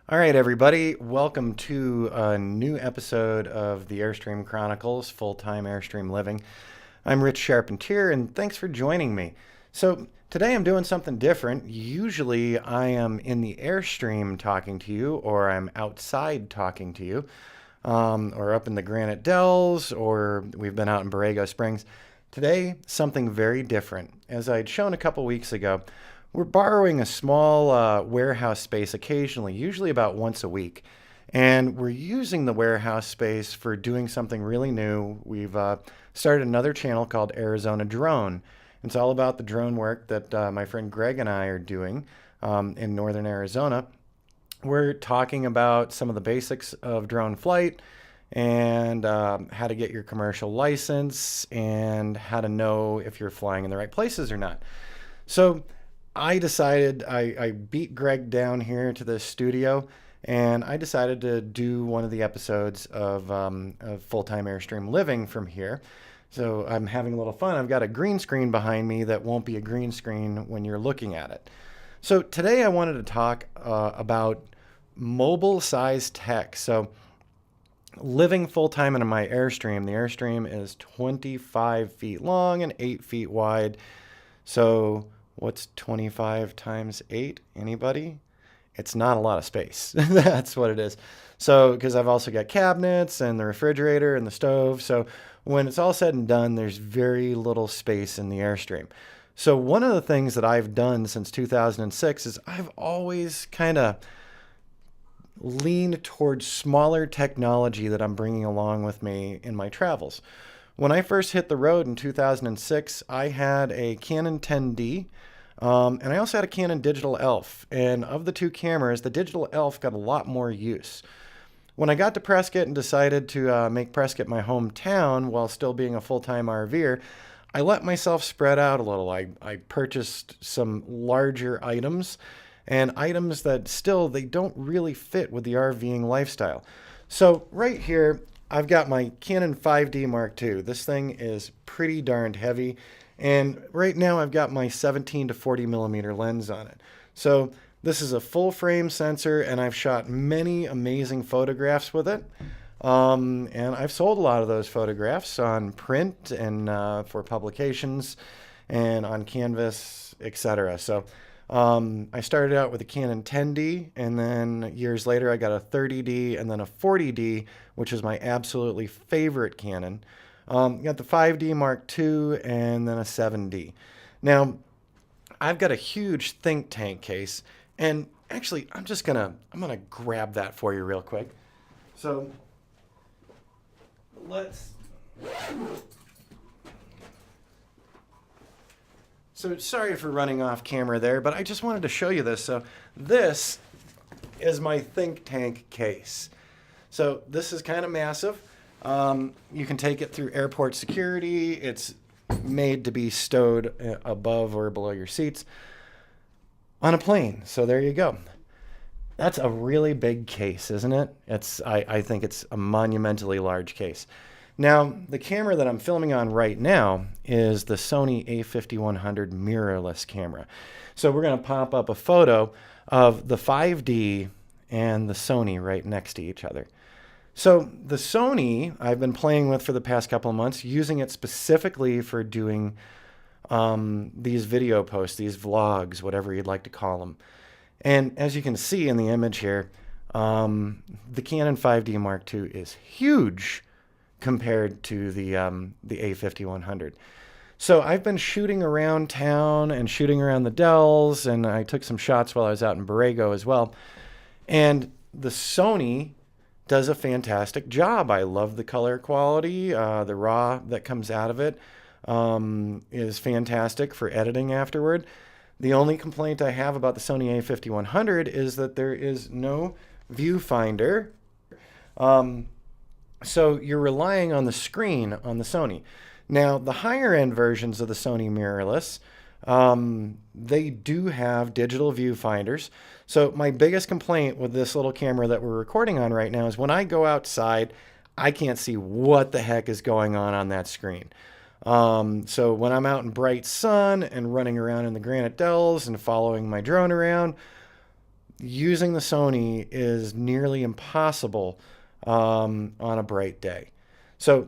All right, everybody, welcome to a new episode of the Airstream Chronicles, full-time Airstream Living. I'm Rich Charpentier, and thanks for joining me. So today I'm doing something different. Usually I am in the Airstream talking to you, or I'm outside talking to you, or up in the Granite Dells, or we've been out in Borrego Springs. Today, something very different. As I'd shown a couple weeks ago, we're borrowing a small warehouse space occasionally, usually about once a week. And we're using the warehouse space for doing something really new. We've started another channel called Arizona Drone. It's all about the drone work that my friend Greg and I are doing in northern Arizona. We're talking about some of the basics of drone flight and how to get your commercial license and how to know if you're flying in the right places or not. So I decided, I beat Greg down here to the studio, and I decided to do one of the episodes of Full-Time Airstream Living from here. So I'm having a little fun. I've got a green screen behind me that won't be a green screen when you're looking at it. So today I wanted to talk about mobile-sized tech. So living full-time in my Airstream, the Airstream is 25 feet long and 8 feet wide. So what's 25 times 8? Anybody? It's not a lot of space. That's what it is. So, because I've also got cabinets and the refrigerator and the stove. So when it's all said and done, there's very little space in the Airstream. So one of the things that I've done since 2006 is I've always kind of leaned towards smaller technology that I'm bringing along with me in my travels. When I first hit the road in 2006, I had a Canon 10D, and I also had a Canon Digital Elf. And of the two cameras, the Digital Elf got a lot more use. When I got to Prescott and decided to make Prescott my hometown while still being a full-time RVer, I let myself spread out a little. I purchased some larger items, and items that still, they don't really fit with the RVing lifestyle. So right here, I've got my Canon 5D Mark II. This thing is pretty darned heavy. And right now I've got my 17 to 40 millimeter lens on it. So this is a full frame sensor, and I've shot many amazing photographs with it. And I've sold a lot of those photographs on print and for publications and on canvas, etc. So I started out with a Canon 10D, and then years later I got a 30D and then a 40D, which is my absolutely favorite Canon. Got the 5D Mark II and then a 7D. Now, I've got a huge think tank case, and actually I'm gonna grab that for you real quick. So sorry for running off camera there, but I just wanted to show you this. So this is my think tank case. So this is kind of massive. You can take it through airport security. It's made to be stowed above or below your seats on a plane. So there you go. That's a really big case, isn't it? I think it's a monumentally large case. Now, the camera that I'm filming on right now is the Sony A5100 mirrorless camera. So we're going to pop up a photo of the 5D and the Sony right next to each other. So the Sony I've been playing with for the past couple of months, using it specifically for doing these video posts, these vlogs, whatever you'd like to call them. And as you can see in the image here, the Canon 5D Mark II is huge compared to the A5100. So I've been shooting around town and shooting around the Dells, and I took some shots while I was out in Borrego as well. And the Sony does a fantastic job. I love the color quality. The RAW that comes out of it is fantastic for editing afterward. The only complaint I have about the Sony A5100 is that there is no viewfinder. So you're relying on the screen on the Sony. Now, the higher end versions of the Sony Mirrorless, they do have digital viewfinders. So my biggest complaint with this little camera that we're recording on right now is when I go outside, I can't see what the heck is going on that screen. So when I'm out in bright sun and running around in the Granite Dells and following my drone around, using the Sony is nearly impossible on a bright day. So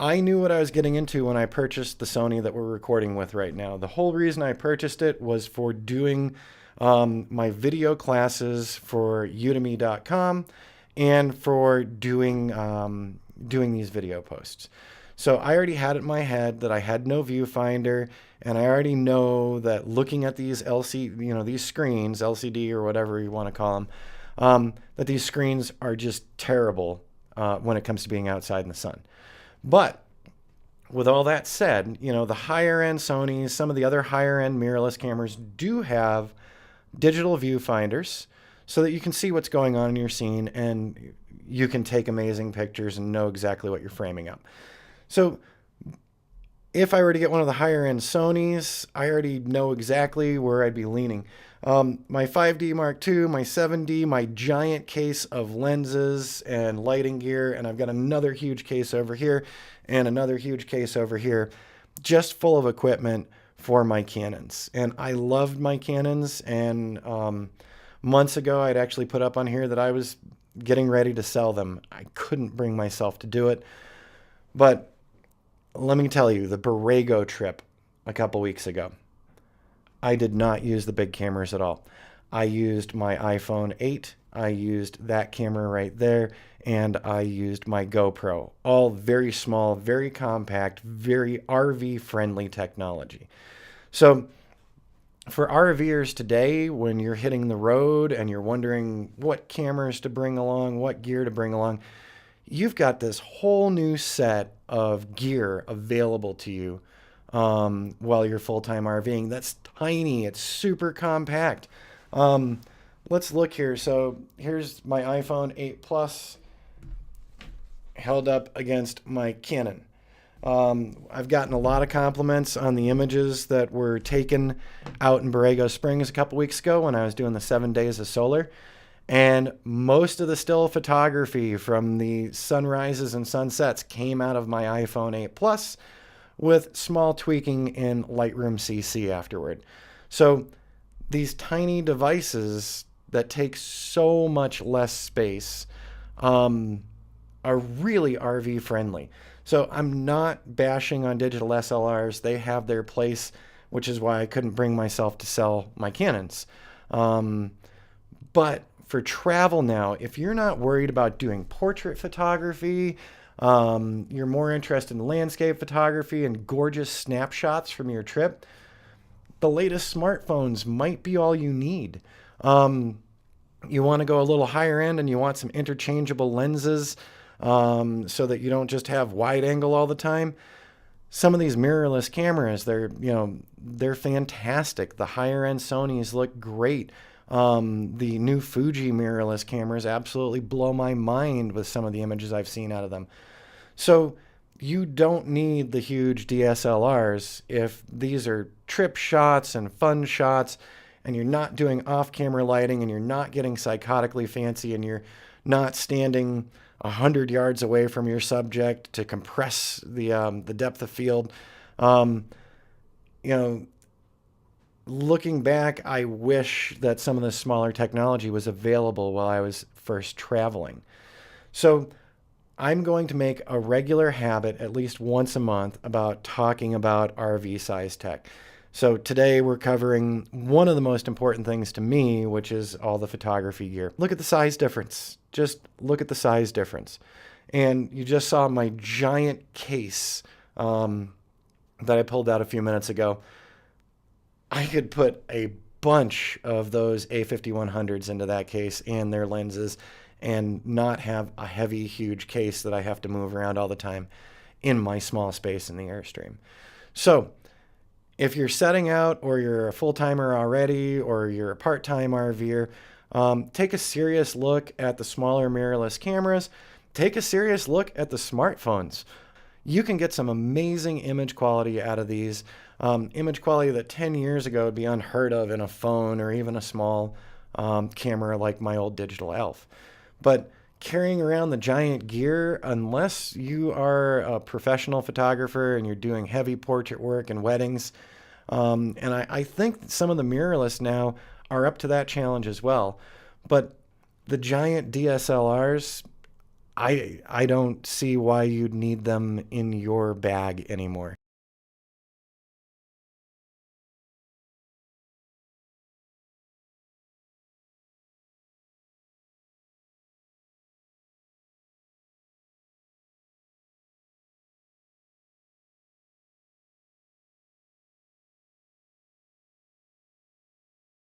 I knew what I was getting into when I purchased the Sony that we're recording with right now. The whole reason I purchased it was for doing my video classes for udemy.com and for doing these video posts. So I already had it in my head that I had no viewfinder, and I already know that looking at these these screens, LCD or whatever you want to call them, that these screens are just terrible when it comes to being outside in the sun. But with all that said, the higher end Sonys, some of the other higher end mirrorless cameras do have digital viewfinders so that you can see what's going on in your scene and you can take amazing pictures and know exactly what you're framing up. So if I were to get one of the higher end Sonys, I already know exactly where I'd be leaning. My 5D Mark II, my 7D, my giant case of lenses and lighting gear, and I've got another huge case over here and another huge case over here, just full of equipment for my Canons. And I loved my Canons, and months ago I'd actually put up on here that I was getting ready to sell them. I couldn't bring myself to do it, but let me tell you, the Borrego trip a couple weeks ago, I did not use the big cameras at all. I used my iPhone 8, I used that camera right there, and I used my GoPro. All very small, very compact, very RV-friendly technology. So for RVers today, when you're hitting the road and you're wondering what cameras to bring along, what gear to bring along, you've got this whole new set of gear available to you while you're full-time RVing. That's tiny. It's super compact. Let's look here. So here's my iPhone 8 Plus held up against my Canon. I've gotten a lot of compliments on the images that were taken out in Borrego Springs a couple weeks ago when I was doing the 7 days of solar. And most of the still photography from the sunrises and sunsets came out of my iPhone 8 Plus with small tweaking in Lightroom CC afterward. So these tiny devices that take so much less space are really RV friendly. So I'm not bashing on digital SLRs. They have their place, which is why I couldn't bring myself to sell my Canons. But for travel now, if you're not worried about doing portrait photography, you're more interested in landscape photography and gorgeous snapshots from your trip, the latest smartphones might be all you need. You want to go a little higher end and you want some interchangeable lenses so that you don't just have wide angle all the time. Some of these mirrorless cameras, they're fantastic. The higher end Sonys look great. The new Fuji mirrorless cameras absolutely blow my mind with some of the images I've seen out of them. So you don't need the huge DSLRs if these are trip shots and fun shots, and you're not doing off-camera lighting, and you're not getting psychotically fancy, and you're not standing 100 yards away from your subject to compress the depth of field. Looking back, I wish that some of the smaller technology was available while I was first traveling. So I'm going to make a regular habit at least once a month about talking about RV size tech. So today we're covering one of the most important things to me, which is all the photography gear. Look at the size difference. Just look at the size difference. And you just saw my giant case that I pulled out a few minutes ago. I could put a bunch of those A5100s into that case and their lenses and not have a heavy, huge case that I have to move around all the time in my small space in the Airstream. So if you're setting out, or you're a full-timer already, or you're a part-time RVer, take a serious look at the smaller mirrorless cameras. Take a serious look at the smartphones. You can get some amazing image quality out of these. Image quality that 10 years ago would be unheard of in a phone or even a small camera like my old digital Elf. But carrying around the giant gear, unless you are a professional photographer and you're doing heavy portrait work and weddings, and I think some of the mirrorless now are up to that challenge as well. But the giant DSLRs, I don't see why you'd need them in your bag anymore.